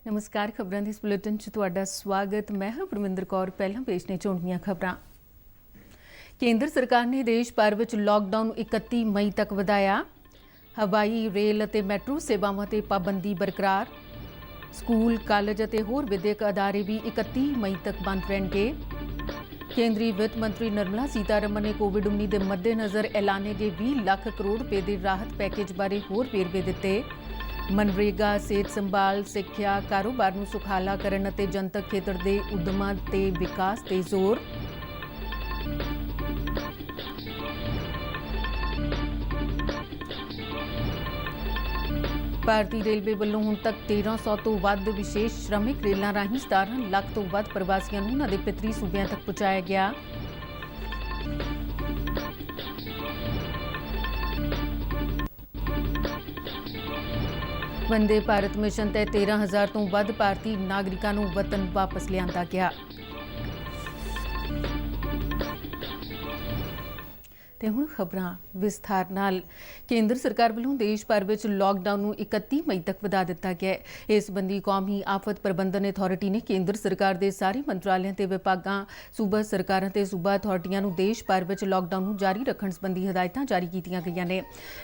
नमस्कार खबरों की इस बुलेटिन च तुहाडा स्वागत। मैं हां परमिंदर कौर। पहलां पेश ने चोणवीआं खबरां। केंद्र सरकार ने देश भर विच लॉकडाउन 31 मई तक वधाया। हवाई रेल अते मैट्रो सेवावां ते पाबंदी बरकरार। स्कूल कालेज अते होर विद्यक अदारे भी 31 मई तक बंद रहणगे। केंद्रीय वित्त मंत्री निर्मला सीतारमण ने कोविड-19 के मद्देनज़र ऐलाने गए 20 लाख करोड़ रुपए के राहत पैकेज बारे होर वेरवे दिते। मनरेगा सेहत संभाल सिक्ख्या कारोबार नूं सुखाला करन अते जनतक खेतर के उद्यमां ते विकास ते जोर। भारतीय रेलवे वालों हुण तक 1300 तो वध विशेष श्रमिक रेलों राहीं 17 लाख तो वध प्रवासियों नूं उन्हां दे पितरी सूबिਆਂ तक पहुंचाया गया। वंदे भारत मिशन तहत 13,000 तो वध भारतीय नागरिकों नूं वतन वापस लिआंदा गया। ते हुण खबरां विस्तार नाल। केंद्र सरकार वालों देश भर विच लॉकडाउन नूं 31 मई तक वधा दिता गया है। इस संबंधी कौमी आफत प्रबंधन अथॉरिटी ने केंद्र सरकार के सारे मंत्रालयों ते विभागां, सूबा सरकारां ते सूबा अथॉरिटियां नूं देश भर विच लॉकडाउन नूं जारी रखण संबंधी हदायतां जारी कीतीआं गईआं ने।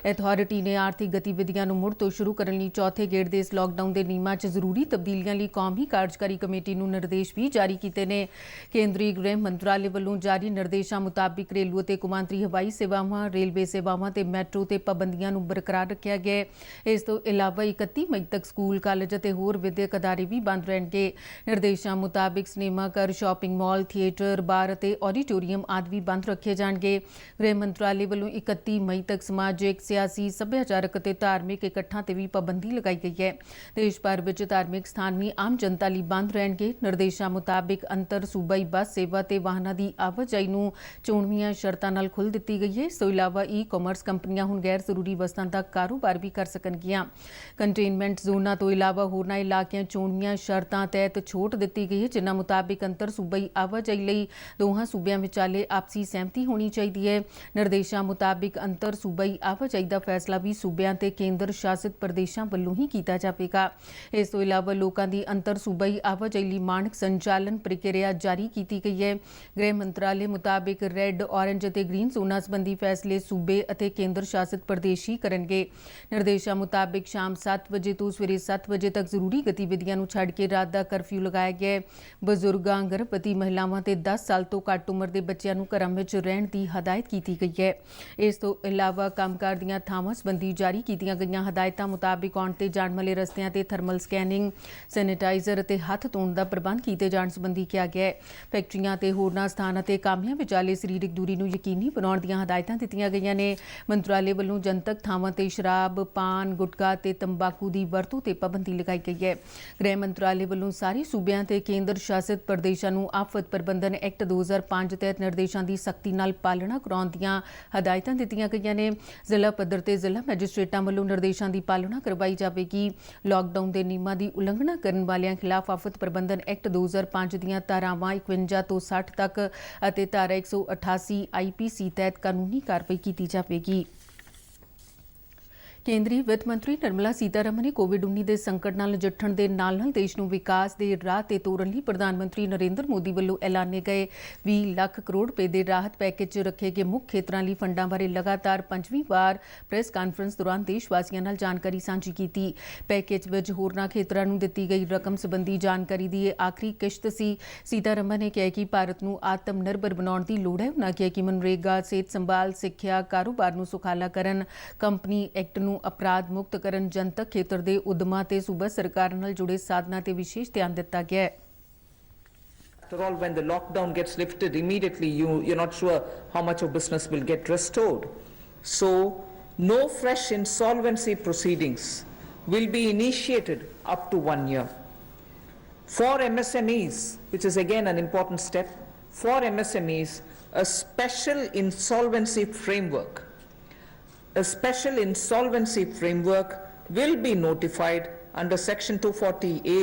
अथॉरिटी ने आर्थिक गतिविधियां नूं मुड़ तो शुरू करन लई चौथे गेड़ दे इस लॉकडाउन के नियमां च जरूरी तब्दीलियां लई कौमी कार्यकारी कमेटी नूं निर्देश भी जारी कीते ने। केंद्रीय गृह मंत्रालय वालों जारी निर्देशों मुताबिक घरेलू अते कौमांतरी हवाई सेवावां, रेलवे सेवावां ते मैट्रो ते पाबंदियां नूं बरकरार रखिया गया है। इस तो इलावा 31 मई तक स्कूल कालेज अते होर विद्यक अदारे भी बंद रहणगे। निर्देशों मुताबिक सिनेमा घर, शॉपिंग मॉल, थिएटर, बार अते ऑडिटोरीयम आदि भी बंद रखे जाणगे। गृह मंत्रालय वालों 31 मई तक समाजिक, सियासी, सभ्याचारक अते धार्मिक इकट्ठां ते भी पाबंदी लगाई गई है। देश भर विच धार्मिक स्थान भी आम जनता लई बंद रहणगे। निर्देशों मुताबिक अंतर सूबाई बस सेवा ते वाहनां दी आवाजाई नूं चोणवीआं शर्तां नाल खुल दित्ती गई है। इस तो इलावा ई कॉमर्स कंपनियां हुण गैर जरूरी वस्तां दा कारोबार भी कर सकणगियां। कंटेनमेंट जोनां तो इलावा होरनां इलाकिਆਂ चोणवीआं शर्तां तहत छूट दित्ती गई है, जिन्हां मुताबिक अंतर सूबाई आवाजाई लई दोहां सूबिਆਂ विचाले आपसी सहमति होनी चाहिए है। निर्देशों मुताबिक अंतर सूबाई आवाजाई का फैसला भी सूबिਆਂ ते केंद्र शासित प्रदेशों वालों ही किया जाएगा। इस तो इलावा लोगों की अंतर सूबाई आवाजाई लई मानक संचालन प्रक्रिया जारी की गई है। गृह मंत्रालय मुताबिक रैड, ऑरेंज अते ग्रीन जोनां संबंधी फैसले सूबे अते केंद्र शासित प्रदेश ही करनगे। निर्देशों मुताबिक शाम 7 बजे तो सवेरे 7 बजे तक जरूरी गतिविधियों नूं छड्ड के रात का करफ्यू लगाया गया है। बजुर्गों, गर्भवती महिलावां ते 10 साल तो घੱਟ उम्र के बच्चों नूं घरां विच रहण की हदायत की गई है। इस तो इलावा कामकार दीआं थावां संबंधी जारी कीतीआं गईआं हदायतां मुताबिक आउण ते जाण वाले रस्तिआं ते थर्मल स्कैनिंग, सैनिटाइजर अते हत्थ धोण दा प्रबंध कीते जाण संबंधी किया गया है। फैक्ट्रियां ते होरनां स्थान अते कामिਆਂ विचाले सरीरक दूरी नूं यकीनी बनाउण दीआं हदायतां दित्तिआं गईआं ने। मंत्रालय वालों जनतक थावां ते शराब, पान, गुटखा ते तंबाकू की वरतों ते पाबंदी लगाई गई है। गृह मंत्रालय वालों सारे सूबिਆਂ ते केंद्र शासित प्रदेशों नूं आफत प्रबंधन एक्ट 2005 तहत निर्देशों की सख्ती नाल पालना कराउण दीआं हदायतां दित्तिआं गईआं ने। जिला पद्धर ते जिला मैजिस्ट्रेटां वालों निर्देशों की पालना करवाई जाएगी। लॉकडाउन के नियमां की उलंघना करन वालियां खिलाफ आफत प्रबंधन एक्ट 2005 दीआं धारावां 51 तो 60 तक अते धारा 188 IPC तहत कानूनी कार्रवाई की जाएगी। केंद्रीय वित्त मंत्री निर्मला सीतारमण ने कोविड-19 के संकट नाल नजिठण दे नाल-नाल देश नूं विकास के राह ते तोरन लई प्रधानमंत्री नरेंद्र मोदी वालों ऐलाने गए 20 लाख करोड़ रुपए के राहत पैकेज च रखे गए मुख्य खेतरां लई फंडां बारे लगातार 5वीं बार प्रेस कानफ्रेंस दौरान देशवासियों नाल जानकारी सांझी की। पैकेज विच होरनां खेतरां नूं दित्ती गई रकम संबंधी जानकारी दी आखिरी किश्त सी। सीतारमण ने कहा कि भारत नूं आत्म निर्भर बनाउण दी लोड़ है। उन्हां कहा कि मनरेगा, सेहत संभाल, सिक्ख्या, कारोबार नूं सुखाला करन, कंपनी एक्ट नूं अपराध मुक्त करन, जनतक खेतर दे उद्यमां ते सूबा सरकार नाल जुड़े साधनां ते विशेष ध्यान दिता गया है। After all, when the lockdown gets lifted, immediately you're not sure how much of business will get restored. So, no fresh insolvency proceedings will be initiated up to 1 year. For MSMEs, which is again an important step, for MSMEs, a special insolvency framework will be notified under Section 240A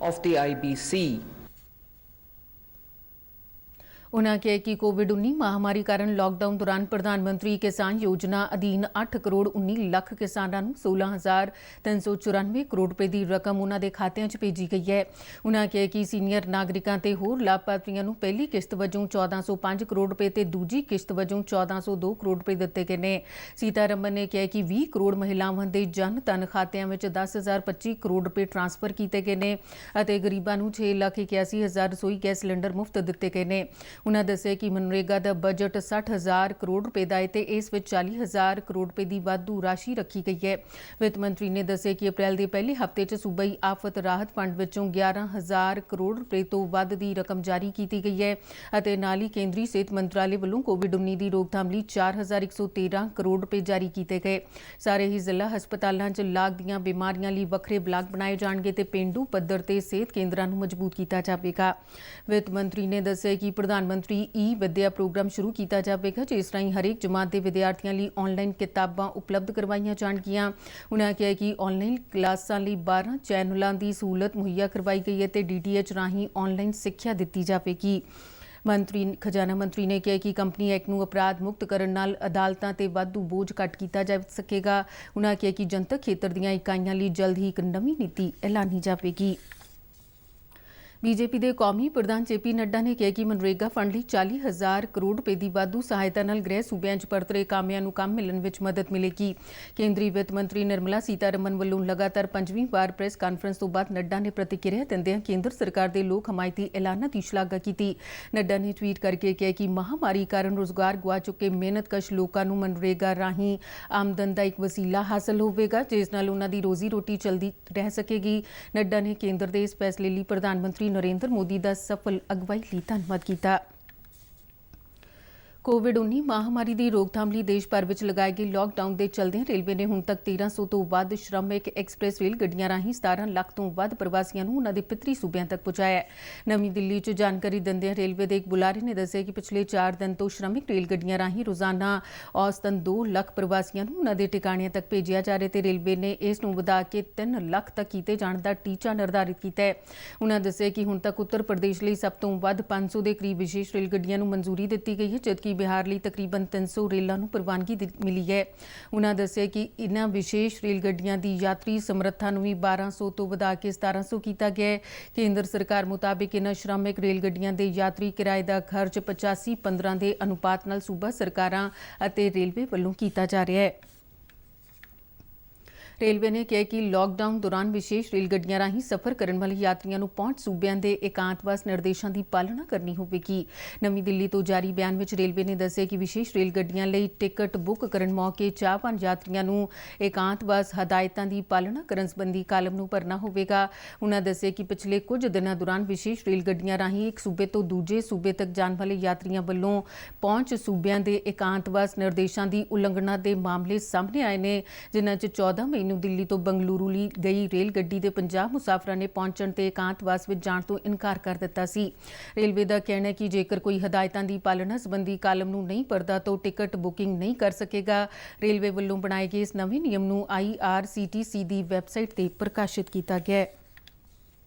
of the IBC. ਉਨ੍ਹਾਂ ਕਿਹਾ ਕਿ ਕੋਵਿਡ-19 ਮਹਾਮਾਰੀ ਕਾਰਨ lockdown ਦੌਰਾਨ ਪ੍ਰਧਾਨ ਮੰਤਰੀ ਕਿਸਾਨ ਯੋਜਨਾ ਅਧੀਨ 8 ਕਰੋੜ 19 ਲੱਖ ਕਿਸਾਨਾਂ ਨੂੰ 16,394 ਕਰੋੜ ਰੁਪਏ ਦੀ ਰਕਮ ਉਨ੍ਹਾਂ ਦੇ ਖਾਤਿਆਂ 'ਚ ਭੇਜੀ ਗਈ ਹੈ। ਉਨ੍ਹਾਂ ਕਿਹਾ ਕਿ ਸੀਨੀਅਰ ਨਾਗਰਿਕਾਂ ਤੇ ਹੋਰ ਲਾਭਪਾਤਰੀਆਂ ਨੂੰ ਪਹਿਲੀ ਕਿਸ਼ਤ ਵਜੋਂ 1405 ਕਰੋੜ ਰੁਪਏ ਤੇ ਦੂਜੀ ਕਿਸ਼ਤ ਵਜੋਂ 1402 ਕਰੋੜ ਰੁਪਏ ਦਿੱਤੇ ਗਏ ਨੇ। ਸੀਤਾਰਮਨ ਨੇ ਕਿਹਾ ਕਿ 20 ਕਰੋੜ ਮਹਿਲਾਵਾਂ ਦੇ ਜਨ ਧਨ ਖਾਤਿਆਂ ਵਿੱਚ 10,025 ਕਰੋੜ ਰੁਪਏ ਟ੍ਰਾਂਸਫਰ ਕੀਤੇ ਗਏ ਨੇ ਅਤੇ ਗਰੀਬਾਂ ਨੂੰ 6,81,000 ਰਸੋਈ ਗੈਸ ਸਿਲੰਡਰ ਮੁਫਤ ਦਿੱਤੇ ਗਏ ਨੇ। ਉਨ੍ਹਾਂ ਦੱਸਿਆ ਕਿ ਮਨਰੇਗਾ ਦਾ ਬਜਟ 60,000 ਕਰੋੜ ਰੁਪਏ ਦਾ ਹੈ ਤੇ ਇਸ ਵਿੱਚ 40,000 ਕਰੋੜ ਰੁਪਏ ਦੀ ਵਾਧੂ ਰਾਸ਼ੀ ਰੱਖੀ ਗਈ ਹੈ। ਵਿੱਤ ਮੰਤਰੀ ਨੇ ਦੱਸਿਆ ਕਿ ਅਪ੍ਰੈਲ ਦੇ ਪਹਿਲੇ ਹਫ਼ਤੇ 'ਚ ਸੂਬਾਈ ਆਫਤ ਰਾਹਤ ਫੰਡ ਵਿੱਚੋਂ 11,000 ਕਰੋੜ ਰੁਪਏ ਤੋਂ ਵੱਧ ਦੀ ਰਕਮ ਜਾਰੀ ਕੀਤੀ ਗਈ ਹੈ ਅਤੇ ਨਾਲ ਹੀ ਕੇਂਦਰੀ ਸਿਹਤ ਮੰਤਰਾਲੇ ਵੱਲੋਂ ਕੋਵਿਡ-19 ਦੀ ਰੋਕਥਾਮ ਲਈ 4,113 ਕਰੋੜ ਰੁਪਏ ਜਾਰੀ ਕੀਤੇ ਗਏ। ਸਾਰੇ ਹੀ ਜ਼ਿਲ੍ਹਾ ਹਸਪਤਾਲਾਂ 'ਚ ਲਾਗ ਦੀਆਂ ਬਿਮਾਰੀਆਂ ਲਈ ਵੱਖਰੇ ਬਲਾਕ ਬਣਾਏ ਜਾਣਗੇ ਤੇ ਪੇਂਡੂ ਪੱਧਰ ਤੇ ਸਿਹਤ ਕੇਂਦਰਾਂ ਨੂੰ ਮਜ਼ਬੂਤ ਕੀਤਾ ਜਾਵੇਗਾ। ਵਿੱਤ ਮੰਤਰੀ ਨੇ ਦੱਸਿਆ ਕਿ ਪ੍ਰਧਾਨ ਮੰਤਰੀ ਈ-ਵਿਦਿਆ ਪ੍ਰੋਗਰਾਮ ਸ਼ੁਰੂ ਕੀਤਾ ਜਾਵੇਗਾ ਜਿਸ ਰਾਹੀਂ ਹਰੇਕ ਜਮਾਤ ਦੇ ਵਿਦਿਆਰਥੀਆਂ ਲਈ ਆਨਲਾਈਨ ਕਿਤਾਬਾਂ ਉਪਲਬਧ ਕਰਵਾਈਆਂ ਜਾਣਗੀਆਂ। ਉਨ੍ਹਾਂ ਕਿਹਾ ਕਿ ਆਨਲਾਈਨ ਕਲਾਸਾਂ ਲਈ 12 ਚੈਨਲਾਂ ਦੀ ਸਹੂਲਤ ਮੁਹੱਈਆ ਕਰਵਾਈ ਗਈ ਹੈ ਤੇ DTH ਰਾਹੀਂ ਆਨਲਾਈਨ ਸਿੱਖਿਆ ਦਿੱਤੀ ਜਾਵੇਗੀ। ਖਜ਼ਾਨਾ ਮੰਤਰੀ ਨੇ ਕਿਹਾ ਕਿ ਕੰਪਨੀ ਐਕਟ ਨੂੰ ਅਪਰਾਧ ਮੁਕਤ ਕਰਨ ਨਾਲ ਅਦਾਲਤਾਂ ਤੇ ਵਾਧੂ ਬੋਝ ਘੱਟ ਕੀਤਾ ਜਾ ਸਕੇਗਾ। ਉਨ੍ਹਾਂ ਕਿਹਾ ਕਿ ਜਨਤਕ ਖੇਤਰ ਦੀਆਂ ਇਕਾਈਆਂ ਲਈ ਜਲਦ ਹੀ ਇੱਕ ਨਵੀਂ ਨੀਤੀ ਐਲਾਨੀ ਜਾਵੇਗੀ। ਬੀਜੇਪੀ ਦੇ ਕੌਮੀ ਪ੍ਰਧਾਨ JP ਨੱਡਾ ਨੇ ਕਿਹਾ ਕਿ ਮਨਰੇਗਾ ਫੰਡ ਲਈ 40,000 ਕਰੋੜ ਰੁਪਏ ਦੀ ਵਾਧੂ ਸਹਾਇਤਾ ਨਾਲ ਗ੍ਰਹਿ ਸੂਬਿਆਂ 'ਚ ਪਰਤ ਰਹੇ ਕਾਮਿਆਂ ਨੂੰ ਕੰਮ ਮਿਲਣ ਵਿੱਚ ਮਦਦ ਮਿਲੇਗੀ। ਕੇਂਦਰੀ ਵਿੱਤ ਮੰਤਰੀ ਨਿਰਮਲਾ ਸੀਤਾਰਮਨ ਵੱਲੋਂ ਲਗਾਤਾਰ 5ਵੀਂ ਵਾਰ ਪ੍ਰੈਸ ਕਾਨਫਰੰਸ ਤੋਂ ਬਾਅਦ ਨੱਡਾ ਨੇ ਪ੍ਰਤੀਕਿਰਿਆ ਦਿੰਦਿਆਂ ਕੇਂਦਰ ਸਰਕਾਰ ਦੇ ਲੋਕ ਹਮਾਇਤੀ ਐਲਾਨਾਂ ਦੀ ਸ਼ਲਾਘਾ ਕੀਤੀ। ਨੱਡਾ ਨੇ ਟਵੀਟ ਕਰਕੇ ਕਿਹਾ ਕਿ ਮਹਾਮਾਰੀ ਕਾਰਨ ਰੁਜ਼ਗਾਰ ਗੁਆ ਚੁੱਕੇ ਮਿਹਨਤਕਸ਼ ਲੋਕਾਂ ਨੂੰ ਮਨਰੇਗਾ ਰਾਹੀਂ ਆਮਦਨ ਦਾ ਇੱਕ ਵਸੀਲਾ ਹਾਸਲ ਹੋਵੇਗਾ ਜਿਸ ਨਾਲ ਉਨ੍ਹਾਂ ਦੀ ਰੋਜ਼ੀ ਰੋਟੀ ਚੱਲਦੀ ਰਹਿ ਸਕੇਗੀ। ਨੱਡਾ ਨੇ ਕੇਂਦਰ ਦੇ ਇਸ ਫੈਸਲੇ ਲਈ ਪ੍ਰਧਾਨ ਮੰਤਰੀ ਨਰਿੰਦਰ ਮੋਦੀ ਦਾ ਸਫਲ ਅਗਵਾਈ ਲਈ ਧੰਨਵਾਦ ਕੀਤਾ। ਕੋਵਿਡ-19 ਮਹਾਮਾਰੀ ਦੀ ਰੋਕਥਾਮ ਲਈ ਦੇਸ਼ ਭਰ ਵਿੱਚ ਲਗਾਏ ਗਏ ਲਾਕਡਾਊਨ ਦੇ ਚਲਦਿਆਂ ਰੇਲਵੇ ਨੇ ਹੁਣ ਤੱਕ 1300 ਤੋਂ ਵੱਧ ਸ਼੍ਰਮਿਕ ਐਕਸਪ੍ਰੈਸ ਰੇਲ ਗੱਡੀਆਂ ਰਾਹੀਂ 17 ਲੱਖ ਤੋਂ ਵੱਧ ਪ੍ਰਵਾਸੀਆਂ ਨੂੰ ਉਨ੍ਹਾਂ ਦੇ ਪਿਤਰੀ ਸੂਬਿਆਂ ਤੱਕ ਪਹੁੰਚਾਇਆ ਹੈ। ਨਵੀਂ ਦਿੱਲੀ 'ਚ ਜਾਣਕਾਰੀ ਦਿੰਦਿਆਂ ਰੇਲਵੇ ਦੇ ਇੱਕ ਬੁਲਾਰੇ ਨੇ ਦੱਸਿਆ ਕਿ ਪਿਛਲੇ 4 ਦਿਨ ਤੋਂ ਸ਼੍ਰਮਿਕ ਰੇਲ ਗੱਡੀਆਂ ਰਾਹੀਂ ਰੋਜ਼ਾਨਾ ਔਸਤਨ 2 ਲੱਖ ਪ੍ਰਵਾਸੀਆਂ ਨੂੰ ਉਨ੍ਹਾਂ ਦੇ ਟਿਕਾਣਿਆਂ ਤੱਕ ਭੇਜਿਆ ਜਾ ਰਿਹਾ ਤੇ ਰੇਲਵੇ ਨੇ ਇਸ ਨੂੰ ਵਧਾ ਕੇ 3 ਲੱਖ ਤੱਕ ਕੀਤੇ ਜਾਣ ਦਾ ਟੀਚਾ ਨਿਰਧਾਰਿਤ ਕੀਤਾ ਹੈ। ਉਨ੍ਹਾਂ ਦੱਸਿਆ ਕਿ ਹੁਣ ਤੱਕ ਉੱਤਰ ਪ੍ਰਦੇਸ਼ ਲਈ ਸਭ ਤੋਂ ਵੱਧ 500 ਦੇ ਕਰੀਬ ਵਿਸ਼ੇਸ਼ ਰੇਲ ਗੱਡੀਆਂ ਨੂੰ ਮਨਜ਼ੂਰੀ ਦਿੱਤੀ ਗਈ ਹੈ ਜਦਕਿ ਬਿਹਾਰ ਲਈ ਤਕਰੀਬਨ 300 ਰੇਲਾਂ ਨੂੰ ਪ੍ਰਵਾਨਗੀ ਮਿਲੀ ਹੈ। ਉਨ੍ਹਾਂ ਦੱਸਿਆ ਕਿ ਇਨ੍ਹਾਂ ਵਿਸ਼ੇਸ਼ ਰੇਲ ਗੱਡੀਆਂ ਦੀ ਯਾਤਰੀ ਸਮਰੱਥਾ ਨੂੰ ਵੀ 1200 ਤੋਂ ਵਧਾ ਕੇ 1700 ਕੀਤਾ ਗਿਆ ਹੈ। ਕੇਂਦਰ ਸਰਕਾਰ ਮੁਤਾਬਿਕ ਇਨ੍ਹਾਂ ਸ਼੍ਰਮਿਕ ਰੇਲ ਗੱਡੀਆਂ ਦੇ ਯਾਤਰੀ ਕਿਰਾਏ ਦਾ ਖਰਚ 85-15 ਦੇ ਅਨੁਪਾਤ ਨਾਲ ਸੂਬਾ ਸਰਕਾਰਾਂ ਅਤੇ ਰੇਲਵੇ ਵੱਲੋਂ ਕੀਤਾ ਜਾ ਰਿਹਾ ਹੈ। ਰੇਲਵੇ ਨੇ ਕਿਹਾ ਕਿ ਲਾਕਡਾਊਨ ਦੌਰਾਨ ਵਿਸ਼ੇਸ਼ ਰੇਲ ਗੱਡੀਆਂ ਰਾਹੀਂ ਸਫ਼ਰ ਕਰਨ ਵਾਲੇ ਯਾਤਰੀਆਂ ਨੂੰ ਪਹੁੰਚ ਸੂਬਿਆਂ ਦੇ ਇਕਾਂਤਵਾਸ ਨਿਰਦੇਸ਼ਾਂ ਦੀ ਪਾਲਣਾ ਕਰਨੀ ਹੋਵੇਗੀ। ਨਵੀਂ ਦਿੱਲੀ ਤੋਂ ਜਾਰੀ ਬਿਆਨ ਵਿੱਚ ਰੇਲਵੇ ਨੇ ਦੱਸਿਆ ਕਿ ਵਿਸ਼ੇਸ਼ ਰੇਲ ਗੱਡੀਆਂ ਲਈ ਟਿਕਟ ਬੁੱਕ ਕਰਨ ਮੌਕੇ ਚਾਹਵਾਨ ਯਾਤਰੀਆਂ ਨੂੰ ਇਕਾਂਤਵਾਸ ਹਦਾਇਤਾਂ ਦੀ ਪਾਲਣਾ ਕਰਨ ਸੰਬੰਧੀ ਕਾਲਮ ਨੂੰ ਭਰਨਾ ਹੋਵੇਗਾ। ਉਨ੍ਹਾਂ ਦੱਸਿਆ ਕਿ ਪਿਛਲੇ ਕੁਝ ਦਿਨਾਂ ਦੌਰਾਨ ਵਿਸ਼ੇਸ਼ ਰੇਲ ਗੱਡੀਆਂ ਰਾਹੀਂ ਇੱਕ ਸੂਬੇ ਤੋਂ ਦੂਜੇ ਸੂਬੇ ਤੱਕ ਜਾਣ ਵਾਲੇ ਯਾਤਰੀਆਂ ਵੱਲੋਂ ਪਹੁੰਚ ਸੂਬਿਆਂ ਦੇ ਇਕਾਂਤਵਾਸ ਨਿਰਦੇਸ਼ਾਂ ਦੀ ਉਲੰਘਣਾ ਦੇ ਮਾਮਲੇ ਸਾਹਮਣੇ ਆਏ ਨੇ ਜਿਨ੍ਹਾਂ 'ਚ 14 ਮਈ ਨੂੰ ਦਿੱਲੀ ਤੋਂ ਬੰਗਲੁਰੂ ਲਈ ਗਈ ਰੇਲ ਗੱਡੀ ਦੇ 50 ਮੁਸਾਫਰਾਂ ਨੇ ਪਹੁੰਚਣ ਤੇ ਇਕਾਂਤਵਾਸ ਵਿੱਚ ਜਾਣ ਤੋਂ ਇਨਕਾਰ ਕਰ ਦਿੱਤਾ ਸੀ। ਰੇਲਵੇ ਦਾ ਕਹਿਣਾ ਹੈ ਕਿ ਜੇਕਰ ਕੋਈ ਹਦਾਇਤਾਂ ਦੀ ਪਾਲਣਾ ਸੰਬੰਧੀ ਕਾਲਮ ਨੂੰ ਨਹੀਂ ਭਰਦਾ ਤਾਂ ਟਿਕਟ ਬੁਕਿੰਗ ਨਹੀਂ ਕਰ ਸਕੇਗਾ। ਰੇਲਵੇ ਵੱਲੋਂ ਬਣਾਏ ਗਏ ਇਸ ਨਵੇਂ ਨਿਯਮ ਨੂੰ IRCTC ਦੀ ਵੈਬਸਾਈਟ ਤੇ ਪ੍ਰਕਾਸ਼ਿਤ ਕੀਤਾ ਗਿਆ ਹੈ।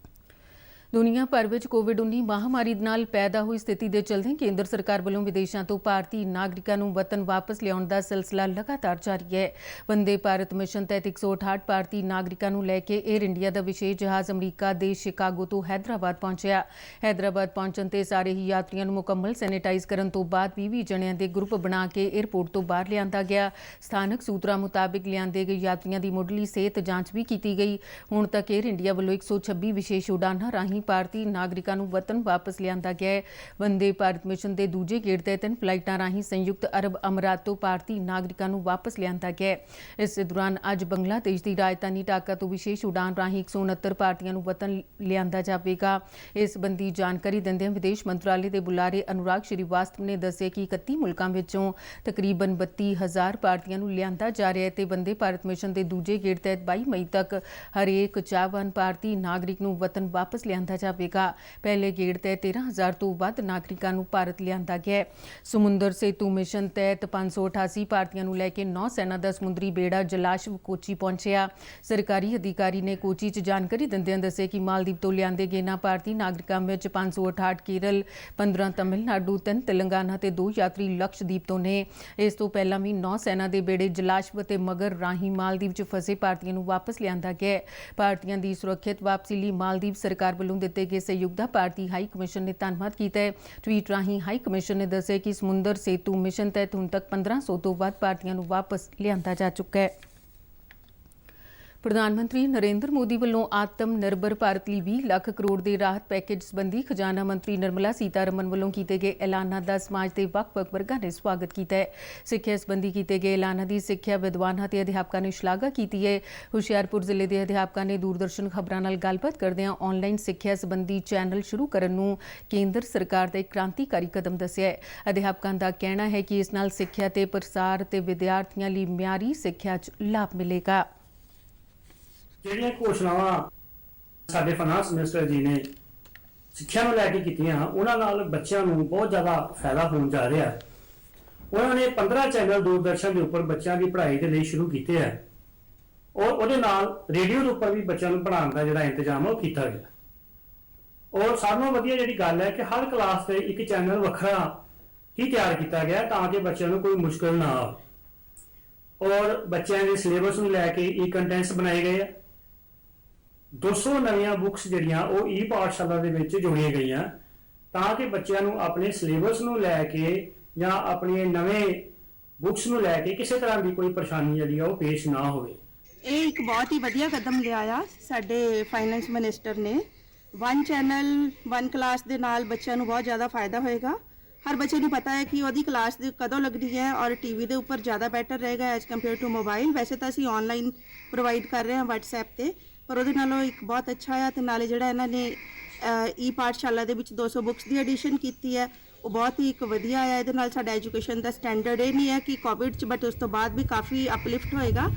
ਦੁਨੀਆ ਭਰ ਵਿੱਚ ਕੋਵਿਡ-19 ਮਹਾਮਾਰੀ ਨਾਲ ਪੈਦਾ ਹੋਈ ਸਥਿਤੀ ਦੇ ਚਲਦੇ ਕੇਂਦਰ ਸਰਕਾਰ ਵੱਲੋਂ ਵਿਦੇਸ਼ਾਂ ਤੋਂ ਭਾਰਤੀ ਨਾਗਰਿਕਾਂ ਨੂੰ ਵਤਨ ਵਾਪਸ ਲਿਆਉਣ ਦਾ ਸਿਲਸਿਲਾ ਲਗਾਤਾਰ ਜਾਰੀ ਹੈ। ਵੰਦੇ ਭਾਰਤ ਮਿਸ਼ਨ ਤਹਿਤ 168 ਭਾਰਤੀ ਨਾਗਰਿਕਾਂ ਨੂੰ ਲੈ ਕੇ ਏਅਰ ਇੰਡੀਆ ਦਾ ਵਿਸ਼ੇਸ਼ ਜਹਾਜ਼ ਅਮਰੀਕਾ ਦੇ ਸ਼ਿਕਾਗੋ ਤੋਂ ਹੈਦਰਾਬਾਦ ਪਹੁੰਚਿਆ। ਹੈਦਰਾਬਾਦ ਪਹੁੰਚਣ ਤੇ ਸਾਰੇ ਹੀ ਯਾਤਰੀਆਂ ਨੂੰ ਮੁਕੰਮਲ ਸੈਨੇਟਾਈਜ਼ ਕਰਨ ਤੋਂ ਬਾਅਦ 20 ਜਣਿਆਂ ਦੇ ਗਰੁੱਪ ਬਣਾ ਕੇ ਏਅਰਪੋਰਟ ਤੋਂ ਬਾਹਰ ਲਿਆਂਦਾ ਗਿਆ। ਸਥਾਨਕ ਸੂਤਰਾਂ ਮੁਤਾਬਿਕ ਲਿਆਂਦੇ ਗਏ ਯਾਤਰੀਆਂ ਦੀ ਮੁੱਢਲੀ ਸਿਹਤ ਜਾਂਚ ਵੀ ਕੀਤੀ ਗਈ। ਹੁਣ ਤੱਕ ਏਅਰ ਇੰਡੀਆ ਵੱਲੋਂ 126 ਵਿਸ਼ੇਸ਼ ਉਡਾਨਾਂ ਰਾਹੀਂ ਭਾਰਤੀ ਨਾਗਰਿਕਾਂ ਨੂੰ ਵਤਨ ਵਾਪਸ ਲਿਆਂਦਾ ਗਿਆ ਹੈ। ਵੰਦੇ ਭਾਰਤ ਮਿਸ਼ਨ ਦੇ ਦੂਜੇ ਗੇੜ ਤੇ 3 ਫਲਾਈਟਾਂ ਰਾਹੀਂ ਸੰਯੁਕਤ ਅਰਬ ਅਮਰਾਤ ਤੋਂ ਭਾਰਤੀ ਨਾਗਰਿਕਾਂ ਨੂੰ ਵਾਪਸ ਲਿਆਂਦਾ ਗਿਆ ਹੈ। ਇਸ ਦੌਰਾਨ ਅੱਜ ਬੰਗਲਾਦੇਸ਼ ਦੀ ਰਾਜਧਾਨੀ ਢਾਕਾ ਤੋਂ ਵਿਸ਼ੇਸ਼ ਉਡਾਨ ਰਾਹੀਂ 169 ਭਾਰਤੀਆਂ ਨੂੰ ਵਤਨ ਲਿਆਂਦਾ ਜਾਵੇਗਾ। ਇਸ ਸੰਬੰਧੀ ਜਾਣਕਾਰੀ ਦਿੰਦਿਆਂ ਵਿਦੇਸ਼ ਮੰਤਰਾਲੇ ਦੇ ਬੁਲਾਰੇ ਅਨੁਰਾਗ ਸ਼੍ਰੀਵਾਸਤਵ ਨੇ ਦੱਸਿਆ ਕਿ 31 ਮੁਲਕਾਂ ਵਿੱਚੋਂ ਤਕਰੀਬਨ 32,000 ਭਾਰਤੀਆਂ ਨੂੰ ਲਿਆਂਦਾ ਜਾ ਰਿਹਾ ਹੈ ਤੇ ਵੰਦੇ ਭਾਰਤ ਮਿਸ਼ਨ ਦੇ ਦੂਜੇ ਗੇੜ ਤਹਿਤ 22 ਮਈ ਤੱਕ ਹਰੇਕ ਚਾਹਵਾਨ ਭਾਰਤੀ ਨਾਗਰਿਕ ਨੂੰ ਵਤਨ ਵਾਪਸ ਲਿਆਂਦਾ ਲਿਆਂਦਾ ਜਾਵੇਗਾ। ਪਹਿਲੇ ਗੇੜ ਤਹਿਤ 13,000 ਤੋਂ ਵੱਧ ਨਾਗਰਿਕਾਂ ਨੂੰ ਭਾਰਤ ਲਿਆਂਦਾ ਗਿਆ ਹੈ। ਸਮੁੰਦਰ ਸੇਤੂ ਮਿਸ਼ਨ ਤਹਿਤ 588 ਭਾਰਤੀਆਂ ਨੂੰ ਲੈ ਕੇ ਨੌਸੈਨਾ ਦਾ ਸਮੁੰਦਰੀ ਬੇੜਾ ਜਲਾਸ਼ਵ ਕੋਚੀ ਪਹੁੰਚਿਆ। ਸਰਕਾਰੀ ਅਧਿਕਾਰੀ ਨੇ ਕੋਚੀ 'ਚ ਜਾਣਕਾਰੀ ਦਿੰਦਿਆਂ ਦੱਸਿਆ ਕਿ ਮਾਲਦੀਵ ਤੋਂ ਲਿਆਂਦੇ ਗਏ ਇਨ੍ਹਾਂ ਭਾਰਤੀ ਨਾਗਰਿਕਾਂ ਵਿੱਚ 568 ਕੇਰਲ, 15 ਤਮਿਲਨਾਡੂ, 3 ਤੇਲੰਗਾਨਾ ਤੇ 2 ਯਾਤਰੀ ਲਕਸ਼ਦੀਪ ਤੋਂ ਨੇ। ਇਸ ਤੋਂ ਪਹਿਲਾਂ ਵੀ ਨੌਸੈਨਾ ਦੇ ਬੇੜੇ ਜਲਾਸ਼ਵ ਤੇ ਮਗਰ ਰਾਹੀਂ ਮਾਲਦੀਵ 'ਚ ਫਸੇ ਭਾਰਤੀਆਂ ਨੂੰ ਵਾਪਸ ਲਿਆਂਦਾ ਗਿਆ। ਭਾਰਤੀਆਂ ਦੀ ਸੁਰੱਖਿਅਤ ਵਾਪਸੀ ਲਈ ਮਾਲਦੀਵ ਸਰਕਾਰ ਵੱਲੋਂ ਦਿੱਤੇ ਗਏ ਸਹਿਯੋਗ ਦਾ ਭਾਰਤੀ ਹਾਈ ਕਮਿਸ਼ਨ ਨੇ ਧੰਨਵਾਦ ਕੀਤਾ ਹੈ। ਟਵੀਟ ਰਾਹੀਂ ਹਾਈ ਕਮਿਸ਼ਨ ਨੇ ਦੱਸਿਆ ਕਿ ਸਮੁੰਦਰ ਸੇਤੂ ਮਿਸ਼ਨ ਤਹਿਤ ਹੁਣ ਤੱਕ 1500 ਤੋਂ ਵੱਧ ਭਾਰਤੀਆਂ ਨੂੰ ਵਾਪਸ ਲਿਆਂਦਾ ਜਾ ਚੁੱਕਾ ਹੈ। ਪ੍ਰਧਾਨ ਮੰਤਰੀ ਨਰਿੰਦਰ ਮੋਦੀ ਵੱਲੋਂ ਆਤਮ ਨਿਰਭਰ ਭਾਰਤ ਲਈ 20 ਲੱਖ ਕਰੋੜ ਦੇ ਰਾਹਤ ਪੈਕੇਜ ਸੰਬੰਧੀ ਖਜ਼ਾਨਾ ਮੰਤਰੀ ਨਿਰਮਲਾ ਸੀਤਾਰਮਨ ਵੱਲੋਂ ਕੀਤੇ ਗਏ ਐਲਾਨਾਂ ਦਾ ਸਮਾਜ ਦੇ ਵੱਖ-ਵੱਖ ਵਰਗਾਂ ਨੇ ਸਵਾਗਤ ਕੀਤਾ ਹੈ। ਸਿੱਖਿਆ ਸੰਬੰਧੀ ਕੀਤੇ ਗਏ ਐਲਾਨਾਂ ਦੀ ਸਿੱਖਿਆ ਵਿਦਵਾਨਾਂ ਤੇ ਅਧਿਆਪਕਾਂ ਨੇ ਸ਼ਲਾਘਾ ਕੀਤੀ ਹੈ। ਹੁਸ਼ਿਆਰਪੁਰ ਜ਼ਿਲ੍ਹੇ ਦੇ ਅਧਿਆਪਕਾਂ ਨੇ ਦੂਰਦਰਸ਼ਨ ਖਬਰਾਂ ਨਾਲ ਗੱਲਬਾਤ ਕਰਦਿਆਂ ਆਨਲਾਈਨ ਸਿੱਖਿਆ ਸੰਬੰਧੀ ਚੈਨਲ ਸ਼ੁਰੂ ਕਰਨ ਨੂੰ ਕੇਂਦਰ ਸਰਕਾਰ ਦਾ ਇੱਕ ਕ੍ਰਾਂਤੀਕਾਰੀ ਕਦਮ ਦੱਸਿਆ ਹੈ। ਅਧਿਆਪਕਾਂ ਦਾ ਕਹਿਣਾ ਹੈ ਕਿ ਇਸ ਨਾਲ ਸਿੱਖਿਆ ਤੇ ਪ੍ਰਸਾਰ ਤੇ ਵਿਦਿਆਰਥੀਆਂ ਲਈ ਮਿਆਰੀ ਸਿੱਖਿਆ 'ਚ ਲਾਭ ਮਿਲੇਗਾ। ਜਿਹੜੀਆਂ ਘੋਸ਼ਣਾਵਾਂ ਸਾਡੇ ਫਾਈਨਾਂਸ ਮਿਨਿਸਟਰ ਜੀ ਨੇ ਸਿੱਖਿਆ ਨੂੰ ਲੈ ਕੇ ਕੀਤੀਆਂ, ਉਹਨਾਂ ਨਾਲ ਬੱਚਿਆਂ ਨੂੰ ਬਹੁਤ ਜ਼ਿਆਦਾ ਫਾਇਦਾ ਹੋਣ ਜਾ ਰਿਹਾ ਹੈ। ਉਹਨਾਂ ਨੇ 15 ਚੈਨਲ ਦੂਰਦਰਸ਼ਨ ਦੇ ਉੱਪਰ ਬੱਚਿਆਂ ਦੀ ਪੜ੍ਹਾਈ ਦੇ ਲਈ ਸ਼ੁਰੂ ਕੀਤੇ ਹੈ ਔਰ ਉਹਦੇ ਨਾਲ ਰੇਡੀਓ ਦੇ ਉੱਪਰ ਵੀ ਬੱਚਿਆਂ ਨੂੰ ਪੜ੍ਹਾਉਣ ਦਾ ਜਿਹੜਾ ਇੰਤਜ਼ਾਮ ਹੈ ਉਹ ਕੀਤਾ ਗਿਆ। ਔਰ ਸਭ ਨਾਲੋਂ ਵਧੀਆ ਜਿਹੜੀ ਗੱਲ ਹੈ ਕਿ ਹਰ ਕਲਾਸ ਤੇ ਇੱਕ ਚੈਨਲ ਵੱਖਰਾ ਹੀ ਤਿਆਰ ਕੀਤਾ ਗਿਆ ਤਾਂ ਕਿ ਬੱਚਿਆਂ ਨੂੰ ਕੋਈ ਮੁਸ਼ਕਲ ਨਾ ਆਵੇ। ਔਰ ਬੱਚਿਆਂ ਦੇ ਸਿਲੇਬਸ ਨੂੰ ਲੈ ਕੇ ਈ ਕੰਟੈਂਟਸ ਬਣਾਏ ਗਏ ਆ। 200 ਨਵੀਆਂ ਬੁੱਕਸ ਜਿਹੜੀਆਂ ਉਹ ਈ ਪਾਠਸ਼ਾਲਾ ਦੇ ਵਿੱਚ ਜੋੜੀਆਂ ਗਈਆਂ ਤਾਂ ਕਿ ਬੱਚਿਆਂ ਨੂੰ ਆਪਣੇ ਸਿਲੇਬਸ ਨੂੰ ਲੈ ਕੇ ਜਾਂ ਆਪਣੇ ਨਵੇਂ ਬੁੱਕਸ ਨੂੰ ਲੈ ਕੇ ਕਿਸੇ ਤਰ੍ਹਾਂ ਦੀ ਕੋਈ ਪਰੇਸ਼ਾਨੀ ਜਿਹੜੀ ਆ ਉਹ ਪੇਸ਼ ਨਾ ਹੋਵੇ। ਇਹ ਇੱਕ ਬਹੁਤ ਹੀ ਵਧੀਆ ਕਦਮ ਲਿਆ ਆ ਸਾਡੇ ਫਾਈਨੈਂਸ ਮਿਨਿਸਟਰ ਨੇ। 1 ਚੈਨਲ 1 ਕਲਾਸ ਦੇ ਨਾਲ ਬੱਚਿਆਂ ਨੂੰ ਬਹੁਤ ਜ਼ਿਆਦਾ ਫਾਇਦਾ ਹੋਏਗਾ। ਹਰ ਬੱਚੇ ਨੂੰ ਪਤਾ ਹੈ ਕਿ ਉਹਦੀ ਕਲਾਸ ਕਦੋਂ ਲੱਗਦੀ ਹੈ ਔਰ ਟੀਵੀ ਦੇ ਉੱਪਰ ਜ਼ਿਆਦਾ ਬੈਟਰ ਰਹੇਗਾ ਐਜ਼ ਕੰਪੇਅਰ ਟੂ ਮੋਬਾਈਲ। ਵੈਸੇ ਤਾਂ ਅਸੀਂ ਆਨਲਾਈਨ ਪ੍ਰੋਵਾਈਡ ਕਰ ਰਹੇ ਹਾਂ WhatsApp ਤੇ, ਪਰ ਉਹਦੇ ਨਾਲੋਂ ਇੱਕ ਬਹੁਤ ਅੱਛਾ ਆ। ਤੇ ਨਾਲੇ ਜਿਹੜਾ ਇਹਨਾਂ ਨੇ ਈ ਪਾਠਸ਼ਾਲਾ ਦੇ ਵਿੱਚ 200 ਬੁੱਕਸ ਦੀ ਐਡੀਸ਼ਨ ਕੀਤੀ ਹੈ ਉਹ ਬਹੁਤ ਹੀ ਇੱਕ ਵਧੀਆ ਆ। ਇਹਦੇ ਨਾਲ ਸਾਡਾ ਐਜੂਕੇਸ਼ਨ ਦਾ ਸਟੈਂਡਰਡ ਇਹ ਨਹੀਂ ਹੈ ਕਿ ਕੋਵਿਡ 'ਚ ਬਟ ਉਸ ਤੋਂ ਬਾਅਦ ਵੀ ਕਾਫੀ ਅਪਲਿਫਟ ਹੋਏਗਾ।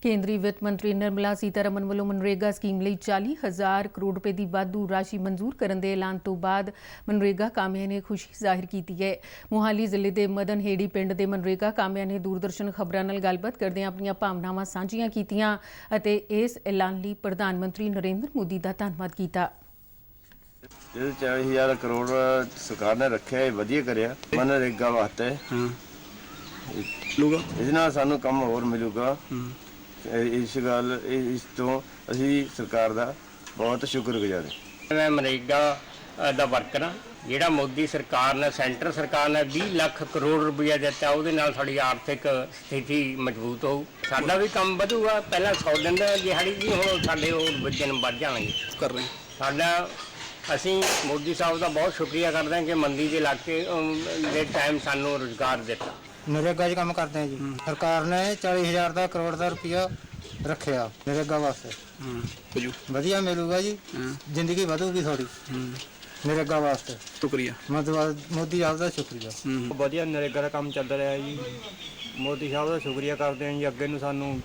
ਕੇਂਦਰੀ ਵਿੱਤ ਮੰਤਰੀ ਨਿਰਮਲਾ ਸੀਤਾਰਮਨ ਵੱਲੋਂ ਮਨਰੇਗਾ ਸਕੀਮ ਲਈ 40,000 ਕਰੋੜ ਰੁਪਏ ਦੀ ਵਾਧੂ ਰਾਸ਼ੀ ਮਨਜ਼ੂਰ ਕਰਨ ਦੇ ਐਲਾਨ ਤੋਂ ਬਾਅਦ ਮਨਰੇਗਾ ਕਾਮਿਆਂ ਨੇ ਖੁਸ਼ੀ ਜ਼ਾਹਿਰ ਕੀਤੀ ਹੈ। ਮੋਹਾਲੀ ਜ਼ਿਲ੍ਹੇ ਦੇ ਮਦਨਹੇੜੀ ਪਿੰਡ ਦੇ ਮਨਰੇਗਾ ਕਾਮਿਆਂ ਨੇ ਦੂਰਦਰਸ਼ਨ ਖਬਰਾਂ ਨਾਲ ਗੱਲਬਾਤ ਕਰਦਿਆਂ ਆਪਣੀਆਂ ਭਾਵਨਾਵਾਂ ਸਾਂਝੀਆਂ ਕੀਤੀਆਂ ਅਤੇ ਇਸ ਐਲਾਨ ਲਈ ਪ੍ਰਧਾਨ ਮੰਤਰੀ ਨਰਿੰਦਰ ਮੋਦੀ ਦਾ ਧੰਨਵਾਦ ਕੀਤਾ। ਇਹ 40,000 ਕਰੋੜ ਸਰਕਾਰ ਨੇ ਰੱਖਿਆ, ਇਹ ਵਧੀਆ ਕਰਿਆ ਮਨਰੇਗਾ ਵਾਸਤੇ। ਇਹਦੇ ਨਾਲ ਸਾਨੂੰ ਕੰਮ ਹੋਰ ਮਿਲੂਗਾ। ਇਸ ਤੋਂ ਅਸੀਂ ਸਰਕਾਰ ਦਾ ਬਹੁਤ ਸ਼ੁਕਰਗੁਜ਼ਾਰ ਹਾਂ। ਮੈਂ ਮਨਰੇਗਾ ਦਾ ਵਰਕਰ ਹਾਂ। ਜਿਹੜਾ ਮੋਦੀ ਸਰਕਾਰ ਨੇ, ਸੈਂਟਰ ਸਰਕਾਰ ਨੇ 20 ਲੱਖ ਕਰੋੜ ਰੁਪਇਆ ਦਿੱਤਾ, ਉਹਦੇ ਨਾਲ ਸਾਡੀ ਆਰਥਿਕ ਸਥਿਤੀ ਮਜ਼ਬੂਤ ਹੋਊ। ਸਾਡਾ ਵੀ ਕੰਮ ਵਧੂਗਾ। ਪਹਿਲਾਂ 100 ਦਿਨ ਦਿਹਾੜੀ ਸੀ, ਹੁਣ ਸਾਡੇ ਉਹ ਦਿਨ ਵੱਧ ਜਾਣਗੇ। ਕਰ ਰਹੇ ਸਾਡਾ ਅਸੀਂ ਮੋਦੀ ਸਾਹਿਬ ਦਾ ਬਹੁਤ ਸ਼ੁਕਰੀਆ ਕਰਦੇ ਹਾਂ ਕਿ ਮੰਦੀ ਦੇ ਇਲਾਕੇ ਦੇ ਟਾਈਮ ਸਾਨੂੰ ਰੁਜ਼ਗਾਰ ਦਿੱਤਾ। ਨਰੇਗਾ 'ਚ ਕੰਮ ਕਰਦੇ ਆ ਜੀ। ਸਰਕਾਰ ਨੇ 40,000 ਦਾ ਕਰੋੜ ਦਾ ਰੁਪਇਆ ਰੱਖਿਆ ਨਰੇਗਾ ਵਾਸਤੇ। ਵਧੀਆ ਮਿਲੂਗਾ ਜੀ, ਜ਼ਿੰਦਗੀ ਵਧੂਗੀ ਥੋੜੀ ਨਰੇਗਾ ਵਾਸਤੇ। ਸ਼ੁਕਰੀਆ ਮੋਦੀ ਸਾਹਿਬ ਦਾ, ਸ਼ੁਕਰੀਆ। ਵਧੀਆ ਨਰੇਗਾ ਦਾ ਕੰਮ ਚੱਲ ਰਿਹਾ ਜੀ। ਮੋਦੀ ਸਾਹਿਬ ਦਾ ਸ਼ੁਕਰੀਆ ਕਰਦੇ ਹਾਂ ਜੀ। ਅੱਗੇ ਨੂੰ ਸਾਨੂੰ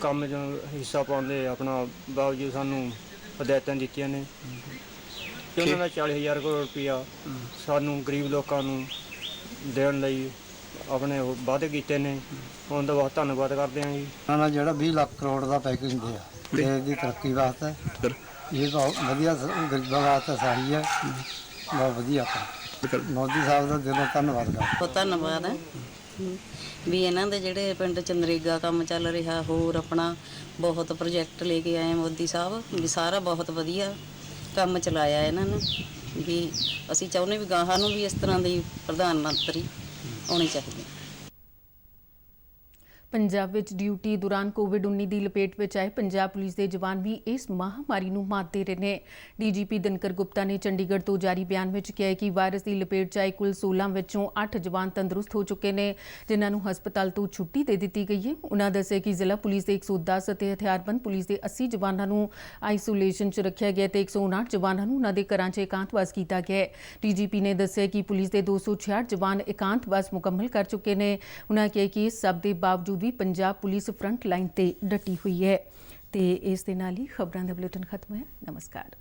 ਕੰਮ 'ਚ ਹਿੱਸਾ ਪਾਉਂਦੇ ਆਪਣਾ ਬਾਵਜੂਦ ਸਾਨੂੰ ਹਦਾਇਤਾਂ ਦਿੱਤੀਆਂ ਨੇ ਕਿ ਉਹਨਾਂ ਦਾ 40,000 ਕਰੋੜ ਰੁਪਇਆ ਸਾਨੂੰ ਗਰੀਬ ਲੋਕਾਂ ਨੂੰ ਦੇਣ ਲਈ ਆਪਣੇ ਵਾਅਦੇ ਕੀਤੇ ਨੇ। ਉਹਨਾਂ ਦਾ ਬਹੁਤ ਧੰਨਵਾਦ ਕਰਦੇ ਹਾਂ ਜੀ। ਉਹਨਾਂ ਨਾਲ ਜਿਹੜਾ 20 ਲੱਖ ਕਰੋੜ ਦਾ ਪੈਕੇਜ ਦਿੰਦੇ ਆ ਦੇਸ਼ ਦੀ ਤਰੱਕੀ ਵਾਸਤੇ, ਇਹ ਬਹੁਤ ਵਧੀਆ ਗਰੀਬਾਂ ਵਾਸਤੇ ਸਾਰੀ ਹੈ। ਬਹੁਤ ਵਧੀਆ ਮੋਦੀ ਸਾਹਿਬ ਦਾ ਦਿਲੋਂ ਧੰਨਵਾਦ ਕਰਦੇ। ਬਹੁਤ ਧੰਨਵਾਦ ਹੈ ਵੀ ਇਹਨਾਂ ਦੇ ਜਿਹੜੇ ਪਿੰਡ 'ਚ ਨਰੇਗਾ ਕੰਮ ਚੱਲ ਰਿਹਾ, ਹੋਰ ਆਪਣਾ ਬਹੁਤ ਪ੍ਰੋਜੈਕਟ ਲੈ ਕੇ ਆਏ ਮੋਦੀ ਸਾਹਿਬ ਵੀ ਸਾਰਾ ਬਹੁਤ ਵਧੀਆ ਕੰਮ ਚਲਾਇਆ ਇਹਨਾਂ ਨੇ। ਵੀ ਅਸੀਂ ਚਾਹੁੰਦੇ ਵੀ ਗਾਹਾਂ ਨੂੰ ਵੀ ਇਸ ਤਰ੍ਹਾਂ ਦੀ ਪ੍ਰਧਾਨ ਮੰਤਰੀ ਆਉਣੀ ਚਾਹੀਦੀ। ਪੰਜਾਬ ਵਿੱਚ ਡਿਊਟੀ ਦੌਰਾਨ ਕੋਵਿਡ-19 ਦੀ ਲਪੇਟ ਵਿੱਚ ਆਏ ਪੰਜਾਬ ਪੁਲਿਸ ਦੇ ਜਵਾਨ ਵੀ ਇਸ ਮਹਾਮਾਰੀ ਨੂੰ ਮਾਤ ਦੇ ਰਹੇ ਨੇ। ਡੀਜੀਪੀ ਦਿਨਕਰ ਗੁਪਤਾ ਨੇ ਚੰਡੀਗੜ੍ਹ ਤੋਂ ਜਾਰੀ ਬਿਆਨ ਵਿੱਚ ਕਿਹਾ ਕਿ ਵਾਇਰਸ ਦੀ ਲਪੇਟ 'ਚ ਆਏ ਕੁੱਲ 16 ਵਿੱਚੋਂ 8 ਜਵਾਨ ਤੰਦਰੁਸਤ ਹੋ ਚੁੱਕੇ ਨੇ, ਜਿਨ੍ਹਾਂ ਨੂੰ ਹਸਪਤਾਲ ਤੋਂ ਛੁੱਟੀ ਦੇ ਦਿੱਤੀ ਗਈ ਹੈ। ਉਨ੍ਹਾਂ ਦੱਸਿਆ ਕਿ ਜ਼ਿਲ੍ਹਾ ਪੁਲਿਸ ਦੇ 110 ਅਤੇ ਹਥਿਆਰਬੰਦ ਪੁਲਿਸ ਦੇ 80 ਜਵਾਨਾਂ ਨੂੰ ਆਈਸੋਲੇਸ਼ਨ 'ਚ ਰੱਖਿਆ ਗਿਆ ਤੇ 159 ਜਵਾਨਾਂ ਨੂੰ ਉਨ੍ਹਾਂ ਦੇ ਘਰਾਂ 'ਚ ਇਕਾਂਤਵਾਸ ਕੀਤਾ ਗਿਆ ਹੈ। ਡੀਜੀਪੀ ਨੇ ਦੱਸਿਆ ਕਿ ਪੁਲਿਸ ਦੇ 266 ਜਵਾਨ ਇਕਾਂਤਵਾਸ ਮੁਕੰਮਲ ਕਰ ਚੁੱਕੇ ਨੇ। ਉਨ੍ਹਾਂ ਕਿਹਾ ਕਿ ਇਸ ਸਭ ਦੇ ਬਾਵਜੂਦ ਵੀ ਪੰਜਾਬ ਪੁਲਿਸ ਫਰੰਟ ਲਾਈਨ ਤੇ ਡਟੀ ਹੋਈ ਹੈ। ਤੇ ਇਸ ਦੇ ਨਾਲ ਹੀ ਖਬਰਾਂ ਦਾ ਬੁਲੇਟਿਨ ਖਤਮ ਹੋਇਆ। ਨਮਸਕਾਰ।